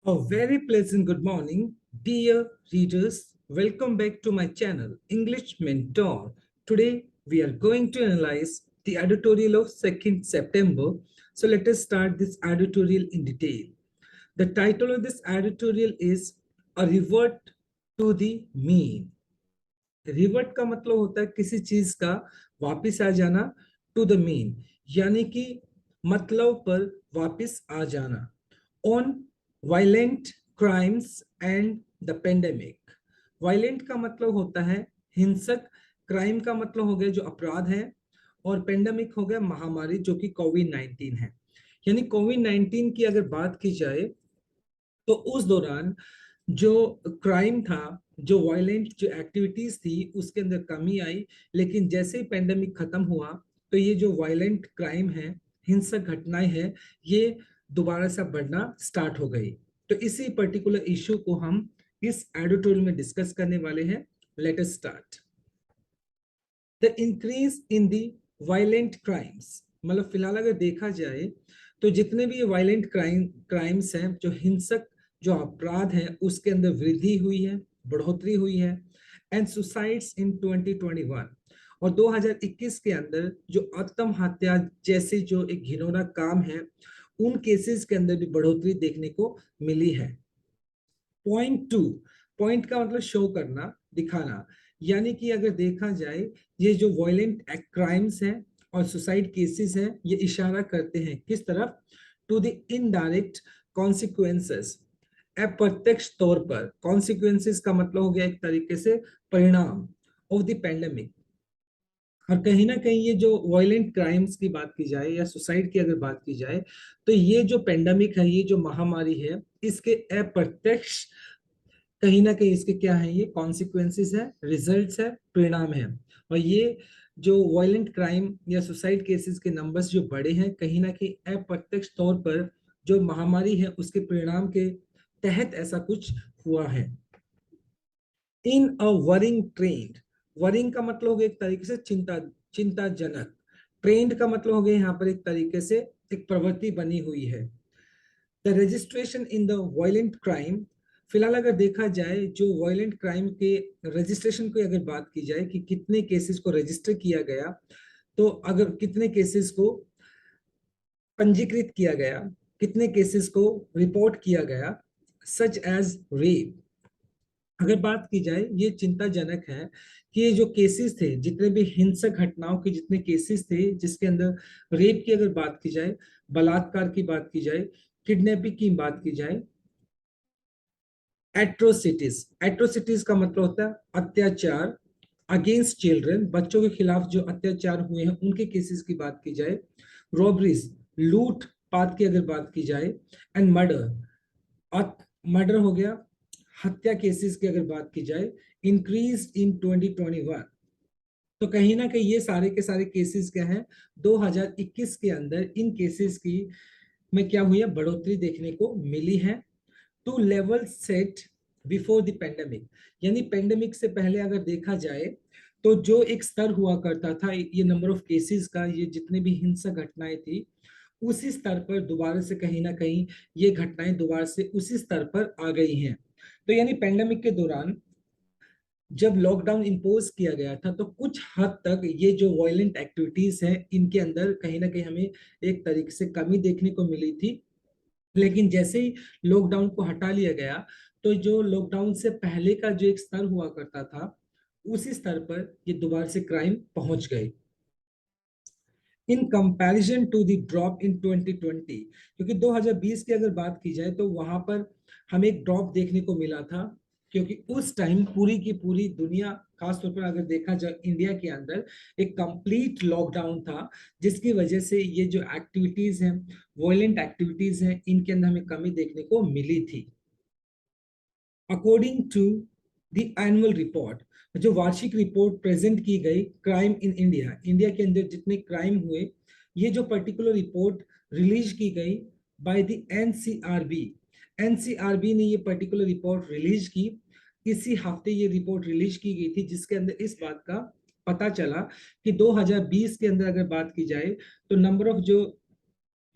A very pleasant good morning, dear readers. Welcome back to my channel, English Mentor. Today, we are going to analyze the editorial of 2nd September. So, let us start this editorial in detail. The title of this editorial is A Revert to the Mean. Revert का मतलब होता है किसी चीज का वापस आ जाना to the mean, यानी कि मतलब पर वापस आ जाना। On violent crimes and the pandemic. Violent का मतलब होता है हिंसक, क्राइम का मतलब हो गया जो अपराध है, और पेंडेमिक हो गया महामारी जो कि कोविड-19 है। यानी कोविड-19 की अगर बात की जाए तो उस दौरान जो क्राइम था, जो वायलेंट जो एक्टिविटीज थी उसके अंदर कमी आई। लेकिन जैसे ही पेंडेमिक खत्म हुआ तो ये जो वायलेंट क्राइम है, हिंसक घटनाएं हैं, ये दोबारा से बढ़ना स्टार्ट हो गई। तो इसी पर्टिकुलर इशू को हम इस एडिटोरियल में डिस्कस करने वाले हैं। Let us start. The increase in the violent crimes, मतलब फिलहाल अगर देखा जाए तो जितने भी वायलेंट क्राइम्स हैं, जो हिंसक जो अपराध है, उसके अंदर वृद्धि हुई है, बढ़ोतरी हुई है। एंड सुसाइड्स इन 2021, और 2021 के अंदर जो आत्महत्या जैसे जो एक घिनौना काम है, उन केसेस के अंदर भी बढ़ोतरी देखने को मिली है। पॉइंट टू, पॉइंट का मतलब शो करना, दिखाना, यानी कि अगर देखा जाए ये जो वायलेंट क्राइम्स हैं और सुसाइड केसेस हैं, ये इशारा करते हैं किस तरफ? टू द इनडायरेक्ट कॉन्सिक्वेंसेस, अप्रत्यक्ष तौर पर। कॉन्सिक्वेंसेस का मतलब हो गया एक तरीके से परिणाम ऑफ द पेंडेमिक। और कहीं ना कहीं ये जो वायलेंट क्राइम्स की बात की जाए या सुसाइड की अगर बात की जाए, तो ये जो पेंडेमिक है, ये जो महामारी है, इसके अप्रत्यक्ष कहीं ना कहीं इसके क्या है, ये कॉन्सिक्वेंसेस है, रिजल्ट्स है, परिणाम है। और ये जो वायलेंट क्राइम या सुसाइड केसेस के नंबर्स जो बढ़े हैं, कहीं ना कहीं अप्रत्यक्ष तौर पर जो महामारी है उसके परिणाम के तहत ऐसा कुछ हुआ है। इन अ वरिंग ट्रेंड, वरिंग का मतलब हो गया एक तरीके से चिंताजनक। ट्रेंड का मतलब हो गया यहाँ पर एक तरीके से एक प्रवृत्ति बनी हुई है। The registration in the violent crime, फिलहाल अगर देखा जाए जो वायलेंट क्राइम के रजिस्ट्रेशन की अगर बात की जाए कि कितने केसेस को रजिस्टर किया गया, तो अगर कितने केसेस को पंजीकृत किया गया, कितने केसेस को रिपोर्ट किया गया, सच एज रेप। अगर बात की जाए, ये चिंताजनक है कि ये जो केसेस थे, जितने भी हिंसक घटनाओं के जितने केसेस थे, जिसके अंदर रेप की अगर बात की जाए, बलात्कार की बात की जाए, किडनैपिंग की बात की जाए, एट्रोसिटीज, एट्रोसिटीज का मतलब होता है अत्याचार अगेंस्ट चिल्ड्रन, बच्चों के खिलाफ जो अत्याचार हुए हैं उनके केसेस की बात की जाए, रॉबरीज, लूट पाट की अगर बात की जाए, एंड मर्डर, मर्डर हो गया, हत्या केसेस की अगर बात की जाए, इंक्रीज इन 2021। तो कहीं ना कहीं ये सारे के सारे केसेस क्या हैं, 2021 के अंदर इन केसेस की में क्या हुई है, बढ़ोतरी देखने को मिली है। To level set before the pandemic, यानी पेंडेमिक से पहले अगर देखा जाए तो जो एक स्तर हुआ करता था ये नंबर ऑफ केसेस का, ये जितने भी हिंसक घटनाएं थी, उसी स्तर पर दोबारा से कहीं ना कहीं ये घटनाएं दोबारा से उसी स्तर पर आ गई हैं। तो यानी पेंडेमिक के दौरान जब लॉकडाउन इम्पोज किया गया था तो कुछ हद तक ये जो वायलेंट एक्टिविटीज हैं इनके अंदर कहीं ना कहीं हमें एक तरीके से कमी देखने को मिली थी। लेकिन जैसे ही लॉकडाउन को हटा लिया गया, तो जो लॉकडाउन से पहले का जो एक स्तर हुआ करता था, उसी स्तर पर ये दोबारा से क्राइम पहुंच गए in comparison to the drop in 2020। क्योंकि 2020 की अगर बात की जाए तो वहां पर हमें एक ड्रॉप देखने को मिला था, क्योंकि उस टाइम पूरी की पूरी दुनिया, खासतौर पर अगर देखा जाए इंडिया के अंदर एक कंप्लीट लॉकडाउन था, जिसकी वजह से ये जो एक्टिविटीज हैं, वायलेंट एक्टिविटीज हैं, इनके अंदर हमें कमी देखने को मिली थी। According to the annual report, जो वार्षिक रिपोर्ट प्रेजेंट की गई क्राइम इन इंडिया, इंडिया के अंदर जितने क्राइम हुए, ये जो पर्टिकुलर रिपोर्ट रिलीज की गई बाय द एनसीआरबी, एनसीआरबी ने ये पर्टिकुलर रिपोर्ट रिलीज की। इसी हफ्ते ये रिपोर्ट रिलीज की गई थी, जिसके अंदर इस बात का पता चला कि 2020 के अंदर अगर बात की जाए तो नंबर ऑफ जो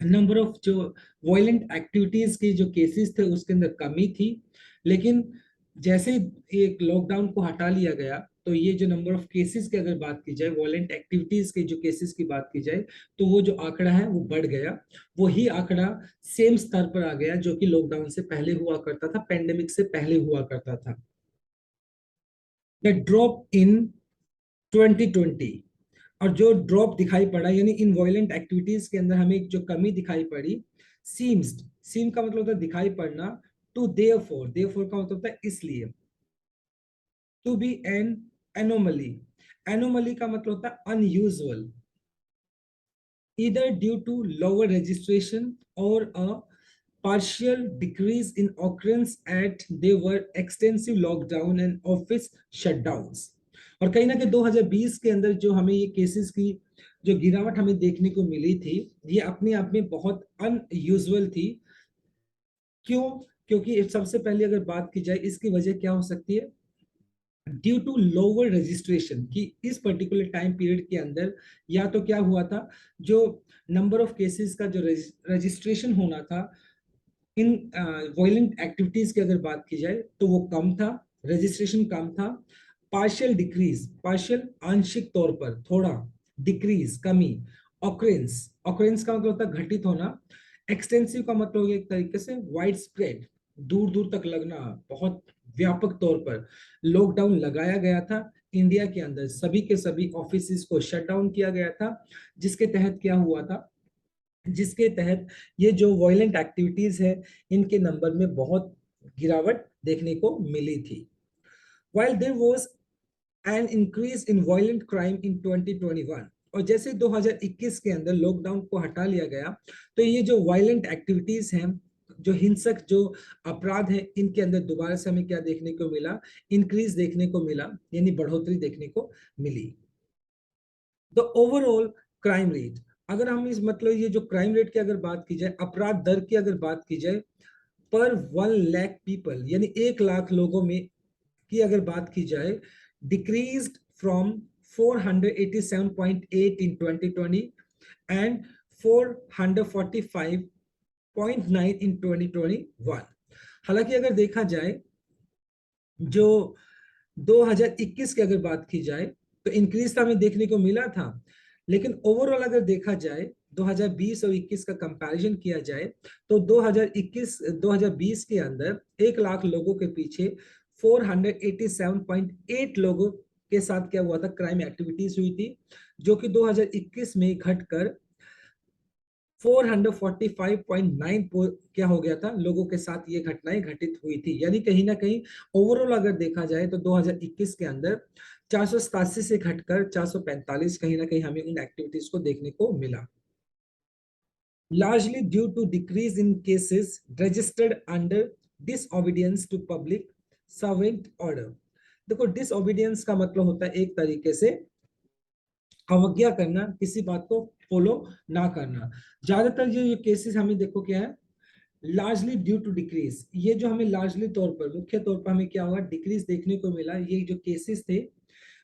नंबर ऑफ जो वायलेंट एक्टिविटीज के जो केसेस थे उसके अंदर कमी थी। लेकिन जैसे एक लॉकडाउन को हटा लिया गया तो ये जो नंबर ऑफ केसेस की अगर बात की जाए, वायलेंट एक्टिविटीज के जो केसेस की बात की जाए, तो वो जो आंकड़ा है वो बढ़ गया। वही आंकड़ा सेम स्तर पर आ गया जो कि लॉकडाउन से पहले हुआ करता था, पेंडेमिक से पहले हुआ करता था। द ड्रॉप इन 2020, और जो ड्रॉप दिखाई पड़ा यानी इन वायलेंट एक्टिविटीज के अंदर हमें जो कमी दिखाई पड़ी, सीम्स, सीम का मतलब होता है दिखाई पड़ना, टू देयरफॉर, देयरफॉर का मतलब होता है इसलिए, to be an anomaly, anomaly का मतलब होता है unusual, either due to lower registration or a partial decrease in occurrence at there were extensive lockdown and office shutdowns। और कहीं ना कहीं 2020 के अंदर जो हमें ये केसेस की जो गिरावट हमें देखने को मिली थी, ये अपने आप में बहुत अनयूजुअल थी। क्यों? क्योंकि सबसे पहले अगर बात की जाए इसकी वजह क्या हो सकती है, ड्यू टू लोअर रजिस्ट्रेशन, कि इस पर्टिकुलर टाइम पीरियड के अंदर या तो क्या हुआ था, जो नंबर ऑफ केसेस का जो रजिस्ट्रेशन होना था इन वायलेंट एक्टिविटीज की अगर बात की जाए तो वो कम था, रजिस्ट्रेशन कम था। पार्शियल डिक्रीज, पार्शियल आंशिक तौर पर थोड़ा, डिक्रीज कमी, ऑकरेंस, ऑकरेंस का मतलब होता है घटित होना, एक्सटेंसिव का मतलब हो गया एक तरीके से वाइड स्प्रेड, दूर दूर तक लगना, बहुत व्यापक तौर पर लॉकडाउन लगाया गया था। इंडिया के अंदर सभी के सभी ऑफिस को शट डाउन किया गया था, जिसके तहत क्या हुआ था, जिसके तहत ये जो वायलेंट एक्टिविटीज है इनके नंबर में बहुत गिरावट देखने को मिली थी। While there was an increase in violent crime in 2021, और जैसे 2021 के अंदर लॉकडाउन को हटा लिया गया तो ये जो वायलेंट एक्टिविटीज हैं, जो हिंसक जो अपराध हैं, इनके अंदर दोबारा से हमें क्या देखने को मिला, इंक्रीज देखने को मिला, यानी बढ़ोतरी देखने को मिली। द ओवरऑल क्राइम रेट, अगर हम इस मतलब ये जो क्राइम रेट की अगर बात की जाए, अपराध दर की अगर बात की जाए पर 1 लाख पीपल, यानी 1 लाख लोगों में की अगर बात की जाए, डिक्रीज्ड फ्रॉम 487.8 इन 2020 एंड 445.9 इन 2021। हालांकि अगर देखा जाए जो 2021 की अगर बात की जाए तो इंक्रीज तो हमें देखने को मिला था, लेकिन ओवरऑल अगर देखा जाए 2020 और 21 का कंपैरिजन किया जाए तो 2021-2020 के अंदर 1 लाख लोगों के पीछे 487.8 लोगों के साथ क्या हुआ था, क्राइम एक्टिविटीज हुई थी, जो कि 2021 में घटकर 445.9 क्या हो गया था, लोगों के साथ ये घटनाएं घटित हुई थी। यानी कहीं ना कहीं ओवरऑल अगर देखा जाए तो 2021 के अंदर 487 से घटकर 445 कहीं ना कहीं हमें उन एक्टिविटीज को देखने को मिला। Largely due to decrease in cases registered under disobedience to public servant order. देखो, डिसओबीडियंस का मतलब होता है एक तरीके से अवज्ञा करना, किसी बात को फॉलो ना करना। ज्यादातर ये केसेस हमें देखो क्या है, लार्जली ड्यू टू डिक्रीज, ये जो हमें लार्जली तौर पर, मुख्य तौर पर हमें क्या हुआ, डिक्रीज देखने को मिला। ये जो केसेस थे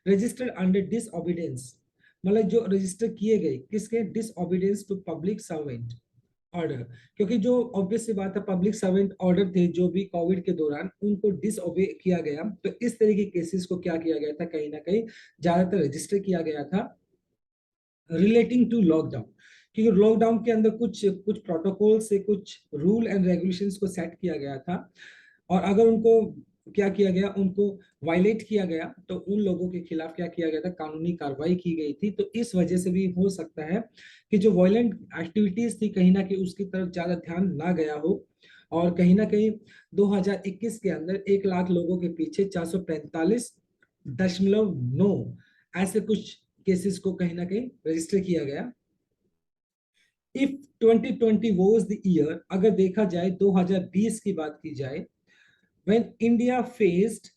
रजिस्टर्ड अंडर डिसओबीडियंस, मतलब जो रजिस्टर किए गए किसके, disobedience to public servant order, क्योंकि जो ऑब्वियस सी बात है पब्लिक सर्वेंट ऑर्डर थे जो भी कोविड के दौरान उनको डिसओबे किया गया, तो इस तरह के केसेस को क्या किया गया था, कहीं ना कहीं ज्यादातर रजिस्टर किया गया था रिलेटिंग टू लॉकडाउन। क्योंकि लॉकडाउन के अंदर कुछ कुछ प्रोटोकॉल से कुछ रूल एंड रेगुलेशंस को सेट किया गया था, और अगर उनको क्या किया गया, उनको वायलेट किया गया तो उन लोगों के खिलाफ क्या किया गया था, कानूनी कार्रवाई की गई थी। तो इस वजह से भी हो सकता है कि जो वायलेंट एक्टिविटीज थी कहीं ना कहीं उसकी तरफ ज्यादा ध्यान ना गया हो, और कहीं ना कहीं 2021 के अंदर 1 लाख लोगों के पीछे 445.9 ऐसे कुछ केसेस को कहीं ना कहीं रजिस्टर किया गया। इफ 2020 वाज द ईयर, अगर देखा जाए 2020 की बात की जाए, when India faced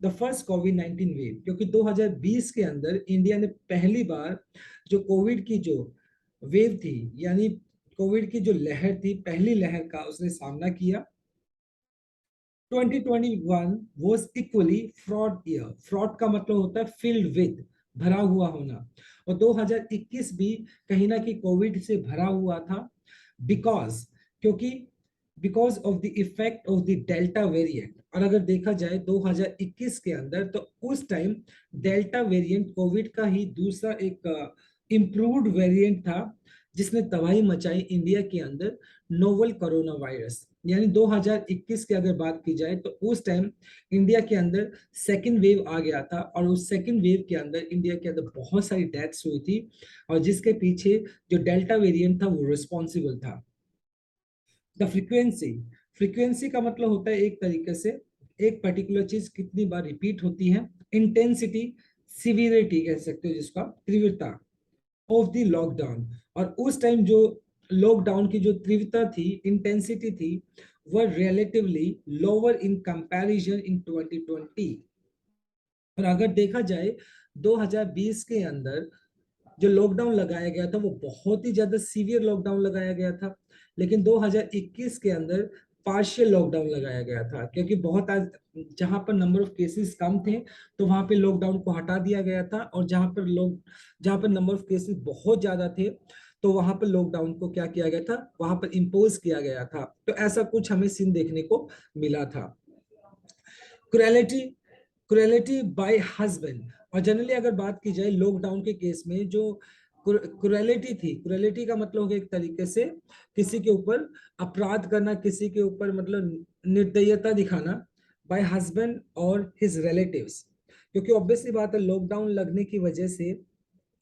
the first covid wave, क्योंकि 2020 के अंदर इंडिया ने पहली बार जो कोविड की जो वेव थी, यानी कोविड की जो लहर थी, पहली लहर का उसने सामना किया। 2021 was equally fraud year, fraud का मतलब होता है filled with, भरा हुआ होना, और 2021 भी कहीं ना कहीं कोविड से भरा हुआ था। बिकॉज, क्योंकि because of the effect of the delta variant. और अगर देखा जाए 2021 के अंदर, तो उस टाइम डेल्टा वेरिएंट कोविड का ही दूसरा एक इम्प्रूव्ड वेरिएंट था, जिसने तबाही मचाई इंडिया के अंदर, नोवल कोरोना वायरस। यानी 2021 की अगर बात की जाए तो उस टाइम इंडिया के अंदर सेकेंड वेव आ गया था, और उस सेकेंड वेव के अंदर इंडिया के अंदर बहुत सारी डेथ्स हुई थी, और जिसके पीछे जो डेल्टा वेरिएंट था वो रिस्पॉन्सिबल था। द फ्रीक्वेंसी, फ्रीक्वेंसी का मतलब होता है एक तरीके से एक पर्टिकुलर चीज कितनी बार रिपीट होती है। इंटेंसिटी, सिवियरिटी कह सकते हो जिसका, तीव्रता ऑफ द लॉकडाउन। और उस टाइम जो लॉकडाउन की जो तीव्रता थी, इंटेंसिटी थी, वह रिलेटिवली लोअर इन कंपैरिजन इन 2020। और अगर देखा जाए 2020 के अंदर जो लॉकडाउन लगाया गया था वो बहुत ही ज्यादा सीवियर लॉकडाउन लगाया गया था, लेकिन 2021 के अंदर पार्शियल लॉकडाउन लगाया गया था, क्योंकि बहुत आज जहां पर नंबर ऑफ केसेस कम थे तो वहां पे लॉकडाउन को हटा दिया गया था, और जहां पर नंबर ऑफ केसेस बहुत ज्यादा थे तो वहां पर लॉकडाउन को क्या किया गया था, वहां पर इम्पोज किया गया था। तो ऐसा कुछ हमें सीन देखने को मिला था। Cruelty, cruelty bye husband. और जनरली अगर बात की जाए लॉकडाउन के केस में जो क्रुएलिटी थी, क्रुएलिटी का मतलब हो गया एक तरीके से किसी के ऊपर अपराध करना, किसी के ऊपर मतलब निर्दयता दिखाना, बाय हस्बैंड और हिज रिलेटिव्स। क्योंकि ऑब्वियसली बात है लॉकडाउन लगने की वजह से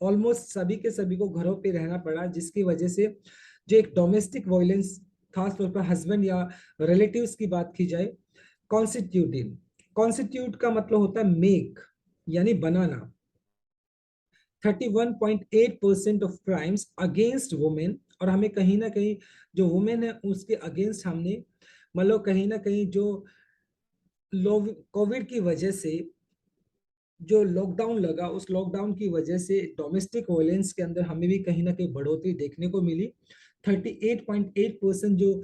ऑलमोस्ट सभी के सभी को घरों पे रहना पड़ा, जिसकी वजह से जो एक डोमेस्टिक वायलेंस खासतौर पर हस्बैंड या रिलेटिव्स की बात की जाए, कॉन्स्टिट्यूटिव, कॉन्स्टिट्यूट का मतलब होता है मेक, यानी बनाना। 31.8% ऑफ क्राइम्स अगेंस्ट वुमेन। और हमें कहीं ना कहीं जो वुमेन है उसके अगेंस्ट हमने मतलब कहीं ना कहीं जो लोग कोविड की वजह से जो लॉकडाउन लगा, उस लॉकडाउन की वजह से डोमेस्टिक वायलेंस के अंदर हमें भी कहीं ना कहीं बढ़ोतरी देखने को मिली। 38.8% जो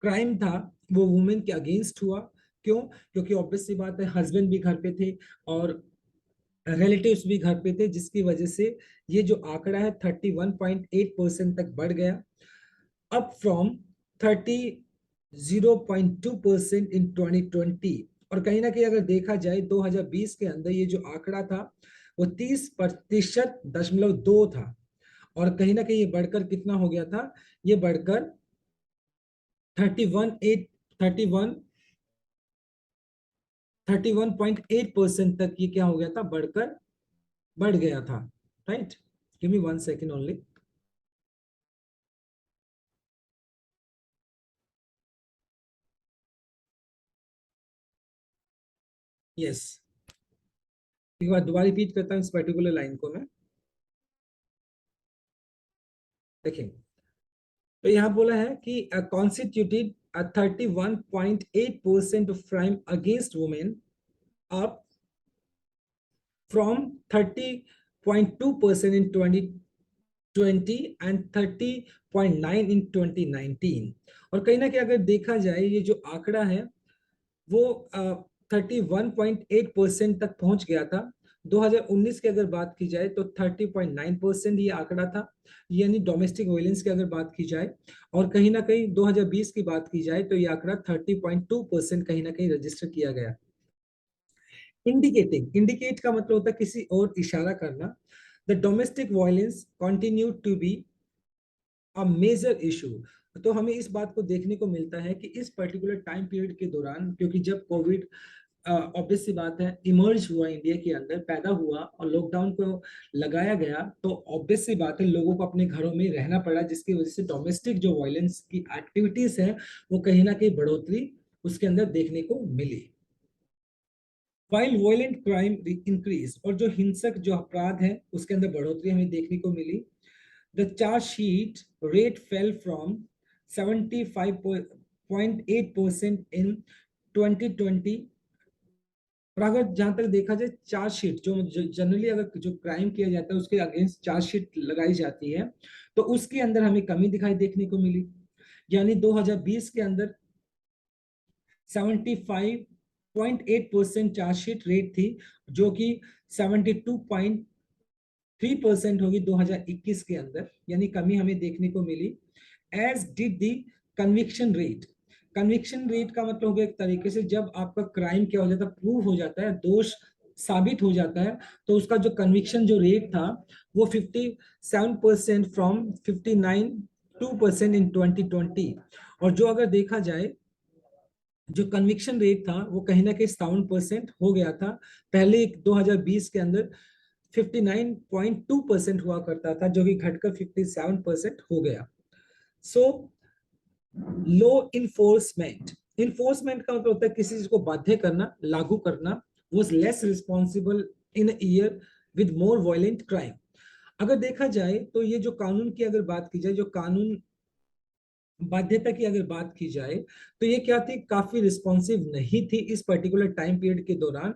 क्राइम था वो वुमेन के अगेंस्ट हुआ। क्यों? क्योंकि ऑब्वियसली बात है हस्बैंड भी घर पे थे और रिलेटिव्स भी घर पे थे, जिसकी वजह से ये जो आंकड़ा है 31.8% तक बढ़ गया, अप फ्रॉम 30.2% इन 2020। और कहीं ना कहीं अगर देखा जाए 2020 के अंदर ये जो आंकड़ा था वो 30.2% था, और कहीं ना कहीं ये बढ़कर कितना हो गया था, ये बढ़कर 31 31.8% तक ये क्या हो गया था, बढ़ गया था। Right, give me 1 second only. Yes, एक बार दोबारा रिपीट करता हूँ इस पर्टिकुलर लाइन को मैं। देखिए, तो यहाँ बोला है कि constituted 31.8% of crime against women, up from 30.2% in 2020 and 30.9 इन 2019। और कहीं ना कहीं अगर देखा जाए ये जो आंकड़ा है वो 31.8% तक पहुंच गया था। 2019 की अगर बात की जाए तो 30.9% ये आंकड़ा था, यानी डोमेस्टिक वायलेंस की अगर बात की जाए। और कहीं ना कहीं 2020 की बात की जाए तो ये आंकड़ा 30.2% कहीं ना कहीं रजिस्टर किया गया। इंडिकेटिंग, इंडिकेट का मतलब होता है किसी और इशारा करना। The domestic violence continue to be a major issue. तो हमें इस बात को देखने को मिलता है कि इस पर्टिकुलर टाइम पीरियड के दौरान, क्योंकि जब कोविड ऑब्वियस सी बात है इमर्ज हुआ इंडिया के अंदर, पैदा हुआ और लॉकडाउन को लगाया गया, तो ऑब्वियस सी बात है लोगों को अपने घरों में रहना पड़ा, जिसकी वजह से डोमेस्टिक जो वायलेंस की एक्टिविटीज है वो कहीं ना कहीं बढ़ोतरी उसके अंदर देखने को मिली। वाइल वायलेंट क्राइम इंक्रीज, और जो हिंसक जो अपराध है उसके अंदर बढ़ोतरी हमें देखने को मिली। The charge sheet rate fell from 75.8% in 2020। और अगर जहां तक देखा जाए चार्ज शीट जो जनरली अगर जो क्राइम किया जाता है उसके अगेंस्ट चार्ज शीट लगाई जाती है, तो उसके अंदर हमें कमी दिखाई देखने को मिली। यानी 2020 के अंदर 75.8% चार्जशीट रेट थी, जो कि 72.3% होगी 2021 के अंदर, यानी कमी हमें देखने को मिली। As did the conviction rate. Conviction rate का मतलब हो गया एक तरीके से जब आपका क्राइम क्या हो जाता है, प्रूव हो जाता है, दोष साबित हो जाता है, तो उसका जो कन्विक्शन जो रेट था वो 57% फ्रॉम 59.2% इन 2020। और जो अगर देखा जाए जो कन्विक्शन रेट था वो कहीं ना कहीं 57% हो गया था। पहले 2020 के अंदर 59.2% हुआ करता था, जो कि घटकर 57% हो गया। सो लो इन्फोर्समेंट, इन्फोर्समेंट का मतलब होता है किसी चीज को बाध्य करना, लागू करना, was less responsible in year with more violent crime. अगर देखा जाए तो ये जो कानून की अगर बात की जाए, जो कानून बाध्यता की अगर बात की जाए, तो ये क्या थी, काफी रिस्पॉन्सिव नहीं थी इस पर्टिकुलर टाइम पीरियड के दौरान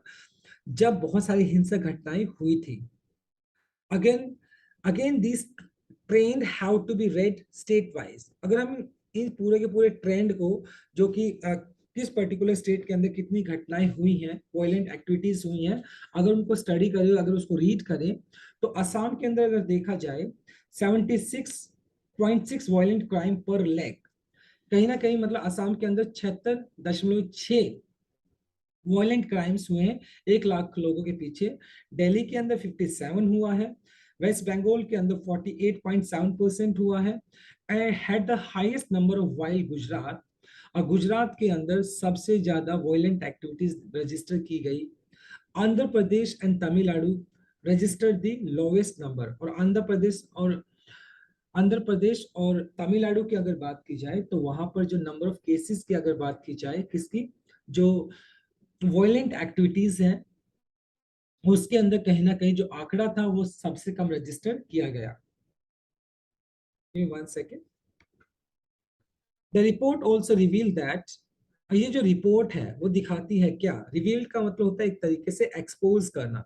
जब बहुत सारी हिंसक घटनाएं हुई थी। Again again this trend how to be read state wise. अगर हम इन पूरे के पूरे ट्रेंड को, जो कि किस पर्टिकुलर स्टेट के अंदर कितनी घटनाएं हुई हैं, वायलेंट एक्टिविटीज हुई हैं, अगर उनको स्टडी करें, अगर उसको रीड करें, तो असम के अंदर अगर देखा जाए 76.6 वायलेंट क्राइम पर लैख। कहीं ना कहीं मतलब असम के अंदर 76.6 वायलेंट क्राइम्स हुए हैं 1 लाख लोगों के पीछे। दिल्ली के अंदर 57 हुआ है, वेस्ट बंगाल के अंदर 48.7% हुआ है, and had the highest number of wild Gujarat. और गुजरात के अंदर सबसे ज्यादा वायलेंट एक्टिविटीज रजिस्टर की गई। Andhra Pradesh and Tamil Nadu registered the lowest number. और आंध्र प्रदेश और तमिलनाडु की अगर बात की जाए तो वहां पर जो नंबर ऑफ केसेस की अगर बात की जाए, किसकी, जो वायलेंट एक्टिविटीज हैं, उसके अंदर कहीं ना कहीं जो आंकड़ा था वो सबसे कम रजिस्टर किया गया। 1 second. The report also reveal that, ये जो रिपोर्ट है वो दिखाती है क्या, रिवील का मतलब होता है एक तरीके से एक्सपोज करना।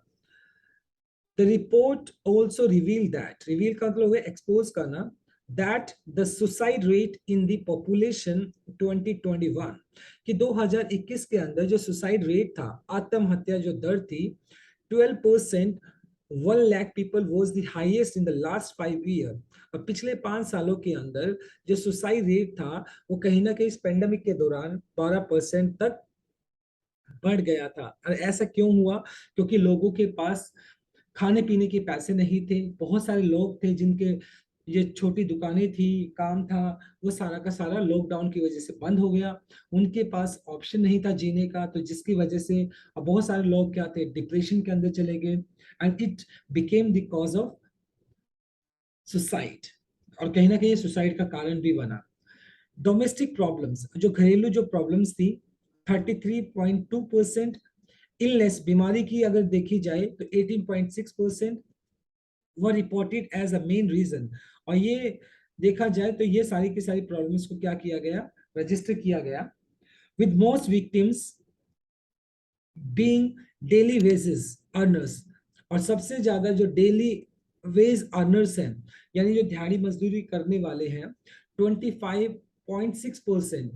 The report also reveal that, reveal का मतलब है एक्सपोज करना, that the suicide rate in the population 2021, कि 2021 के अंदर जो सुसाइड रेट था, आत्महत्या जो दर थी 12%, 1 lakh people was the highest in the last 5 year. और पिछले 5 सालों के अंदर जो सुसाइड रेट था वो कहीं ना कहीं इस पेंडेमिक के दौरान 12% तक बढ़ गया था। और ऐसा क्यों हुआ, क्योंकि लोगों के पास खाने पीने के पैसे नहीं थे। बहुत सारे लोग थे जिनके ये छोटी दुकानें थी, काम था, वो सारा का सारा लॉकडाउन की वजह से बंद हो गया। उनके पास ऑप्शन नहीं था जीने का, तो जिसकी वजह से अब बहुत सारे लोग क्या थे, डिप्रेशन के अंदर चले गए, and it became the cause of suicide. और कहीं ना कहीं सुसाइड का कारण भी बना। डोमेस्टिक प्रॉब्लम्स, जो घरेलू जो प्रॉब्लम्स थी, 33.2%। इलनेस, बीमारी की अगर देखी जाए तो 18.6% were reported as a main reason. और ये देखा जाए तो ये सारी की सारी प्रॉब्लम्स को क्या किया गया, रजिस्टर किया गया, with most victims being daily wages earners. और सबसे ज्यादा जो डेली वेज अर्नर्स हैं, यानी जो दिहाड़ी मजदूरी करने वाले हैं, 25.6%,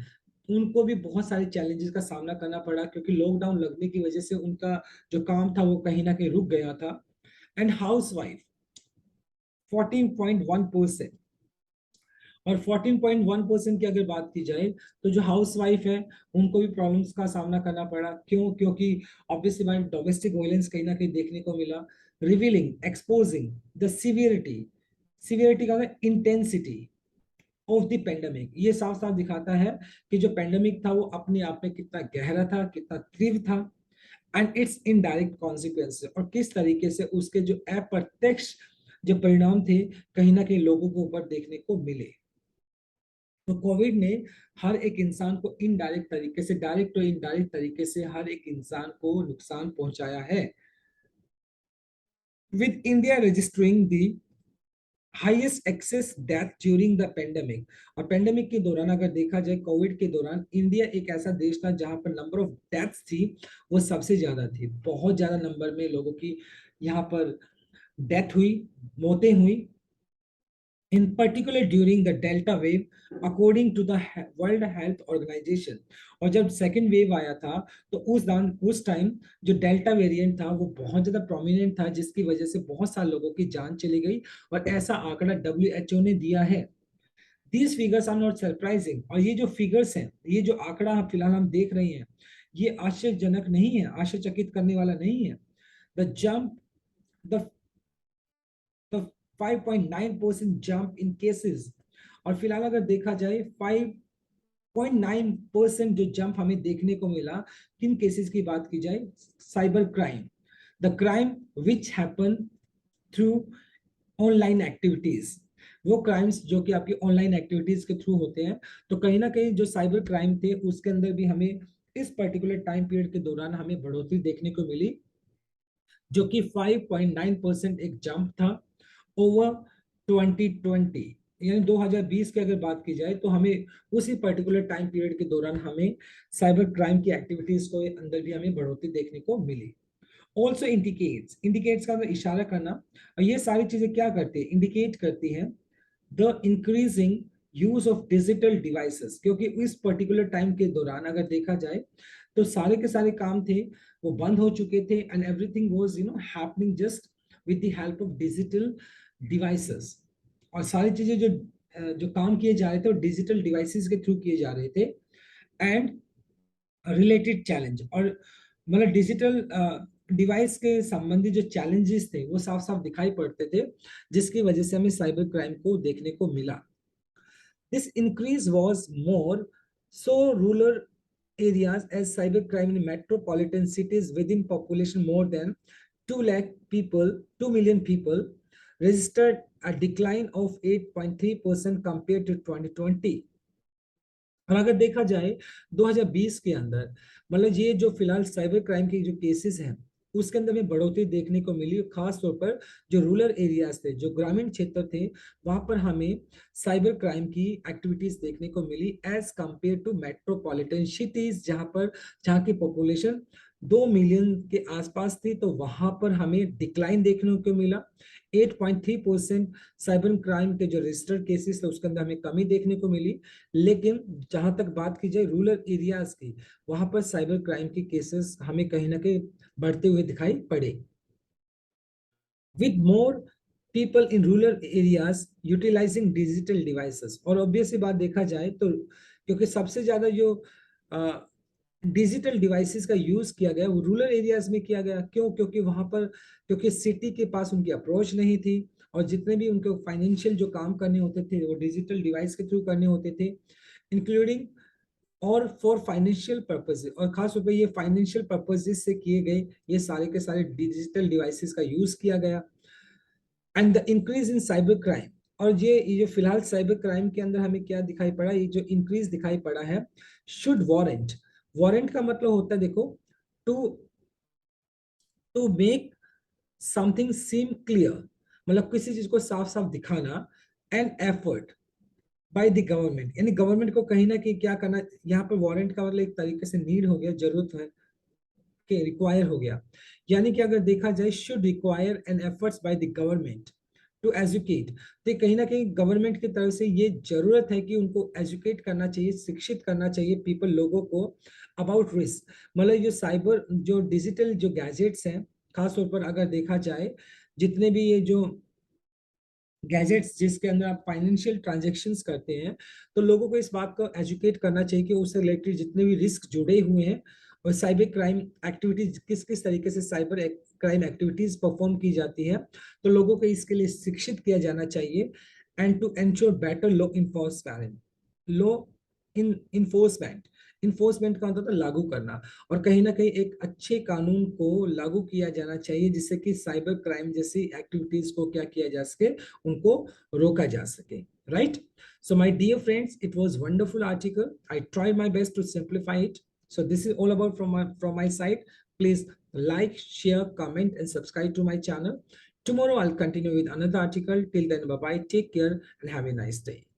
उनको भी बहुत सारे चैलेंजेस का सामना करना पड़ा, क्योंकि लॉकडाउन लगने की वजह से उनका जो काम था वो कहीं ना कहीं रुक गया था। And house wife 14.1%। और 14.1% की अगर बात की जाए तो जो हाउस वाइफ है उनको भी प्रॉब्लम्स का सामना करना पड़ा। क्यों, क्योंकि ऑब्वियसली बात डोमेस्टिक वायलेंस कहीं ना कहीं देखने को मिला। Revealing, exposing the severity, severity का इंटेंसिटी ऑफ द पेंडेमिक, ये साफ साफ दिखाता है कि जो पेंडेमिक था वो अपने आप में कितना गहरा था, कितना तीव्र था, एंड इट्स इनडायरेक्ट कॉन्सिक्वेंसेस, और किस तरीके से उसके जो अप्रत्यक्ष जो परिणाम थे कहीं ना कहीं लोगों के ऊपर देखने को मिले। तो कोविड ने हर एक इंसान को इनडायरेक्ट तरीके से, डायरेक्ट और इनडायरेक्ट तरीके से हर एक इंसान को नुकसान पहुंचाया है। With India registering the highest excess death during the pandemic. और पेंडेमिक के दौरान अगर देखा जाए, कोविड के दौरान इंडिया एक ऐसा देश था जहां पर नंबर ऑफ डेथ्स थी वो सबसे ज्यादा थी। बहुत ज्यादा नंबर में लोगों की यहाँ पर डेथ हुई, मौतें हुई, in particular during the delta wave according to the world health organization। और जब सेकेंड वेव आया था तो उस टाइम जो डेल्टा वेरिएंट था वो बहुत ज्यादा प्रोमिनेंट था, जिसकी वजह से बहुत सारे लोगों की जान चली गई। और ऐसा आंकड़ा WHO ने दिया है These figures are not surprising. और ये जो फिगर्स हैं, ये जो आंकड़ा फिलहाल हम देख रहे हैं, ये आश्चर्यजनक नहीं है, आश्चर्यचकित करने वाला नहीं है. The jump, the 5.9% jump in cases. और फिलहाल अगर देखा जाए 5.9% जो जंप हमें देखने को मिला, किन केसेस की बात की जाए, cyber crime, the crime which happen through online activities, वो क्राइम्स जो कि आपकी ऑनलाइन एक्टिविटीज के थ्रू होते हैं. तो कहीं ना कहीं जो साइबर क्राइम थे उसके अंदर भी हमें इस पर्टिकुलर टाइम पीरियड के दौरान हमें बढ़ोतरी देखने को मिली, जो कि 5.9% एक जंप था ओवर 2020. यानी 2020 की अगर बात की जाए तो हमें उसी पर्टिकुलर टाइम पीरियड के दौरान हमें साइबर क्राइम की एक्टिविटीज को अंदर भी हमें बढ़ोतरी देखने को मिली. ऑल्सो इंडिकेट्स का इशारा करना, और ये सारी चीजें क्या करती है, इंडिकेट करती है the increasing use of digital devices. क्योंकि इस पर्टिकुलर टाइम के दौरान अगर देखा जाए तो सारे के सारे काम थे वो बंद हो चुके थे, and everything was happening just with the help of digital devices. और सारी चीजें जो काम किए जा रहे थे वो डिजिटल डिवाइसेस के थ्रू किए जा रहे थे. एंड रिलेटेड चैलेंज, और मतलब डिजिटल डिवाइस के संबंधी जो चैलेंजेस थे वो साफ साफ दिखाई पड़ते थे, जिसकी वजह से हमें साइबर क्राइम को देखने को मिला. This increase was more so rural areas as cybercrime in metropolitan cities within population more than 2 lakh people, 2 million people registered a decline of 8.3% compared to 2020. और अगर देखा जाए 2020 के अंदर, मतलब ये जो फिलहाल साइबर क्राइम के जो केसेस हैं उसके अंदर में बढ़ोतरी देखने को मिली, खास तौर पर जो रूरल एरियाज थे, जो ग्रामीण क्षेत्र थे, वहां पर हमें साइबर क्राइम की एक्टिविटीज देखने को मिली as compare to metropolitan cities, जहां की पॉपुलेशन 2 मिलियन के आसपास थी, तो वहां पर हमें डिक्लाइन देखने को मिला. 8.3% साइबर क्राइम के जो रजिस्टर्ड केसेस थे उसके अंदर हमें कमी देखने को मिली. लेकिन जहां तक बात की जाए रूरल एरियाज की, वहां पर साइबर क्राइम के केसेस हमें कहीं ना कहीं बढ़ते हुए दिखाई पड़े. With more people in rural areas utilising digital devices, और ऑब्वियसली बात देखा जाए तो क्योंकि सबसे ज्यादा जो डिजिटल डिवाइसेस का यूज किया गया वो रूरल एरियाज में किया गया. क्यों? क्योंकि वहां पर, क्योंकि सिटी के पास उनकी अप्रोच नहीं थी, और जितने भी उनको फाइनेंशियल जो काम करने होते थे वो डिजिटल डिवाइस के थ्रू करने होते थे, इंक्लूडिंग और फॉर फाइनेंशियल पर्पजेज, और खास तौर पर ये फाइनेंशियल पर्पजेज से किए गए ये सारे के सारे डिजिटल डिवाइसेस का यूज किया गया. And the increase in cyber crime, और ये जो फिलहाल साइबर क्राइम के अंदर हमें क्या दिखाई पड़ा, ये जो इंक्रीज दिखाई पड़ा है, शुड वारंट. वारंट का मतलब होता है, देखो, to to make something seem clear, मतलब किसी चीज को साफ साफ दिखाना. And effort by the government, यानी गवर्नमेंट को कहीं ना कहीं क्या करना, यहाँ पर वारंट का मतलब एक तरीके से नीड हो गया, जरूरत है कि रिक्वायर हो गया. यानी कि अगर देखा जाए should require an efforts by the government to educate, तो कहीं ना कहीं गवर्नमेंट की तरफ से ये जरूरत है कि उनको एजुकेट करना चाहिए, शिक्षित करना चाहिए पीपल, लोगों को, अबाउट रिस्क. मतलब जो साइबर जो डिजिटल जो गैजेट्स हैं, खासतौर पर अगर देखा जाए जितने भी ये जो गैजेट्स जिसके अंदर आप फाइनेंशियल ट्रांजेक्शंस करते हैं, तो लोगों को इस बात को एजुकेट करना चाहिए कि उससे रिलेटेड जितने भी रिस्क जुड़े हुए हैं, और साइबर क्राइम एक्टिविटीज किस किस तरीके से साइबर क्राइम एक्टिविटीज परफॉर्म की जाती है, तो लोगों को इसके लिए शिक्षित किया जाना चाहिए. And to ensure better law enforcement, law in enforcement, enforcement का मतलब लागू करना, और कहीं ना कहीं एक अच्छे कानून को लागू किया जाना चाहिए जिससे कि साइबर क्राइम जैसी एक्टिविटीज को क्या किया जा सके, उनको रोका जा सके. Right? So my dear friends, it was wonderful article. I tried my best to simplify it. So this is all about from my side. Please like, share, comment, and subscribe to my channel. Tomorrow I'll continue with another article. Till then, bye bye. Take care and have a nice day.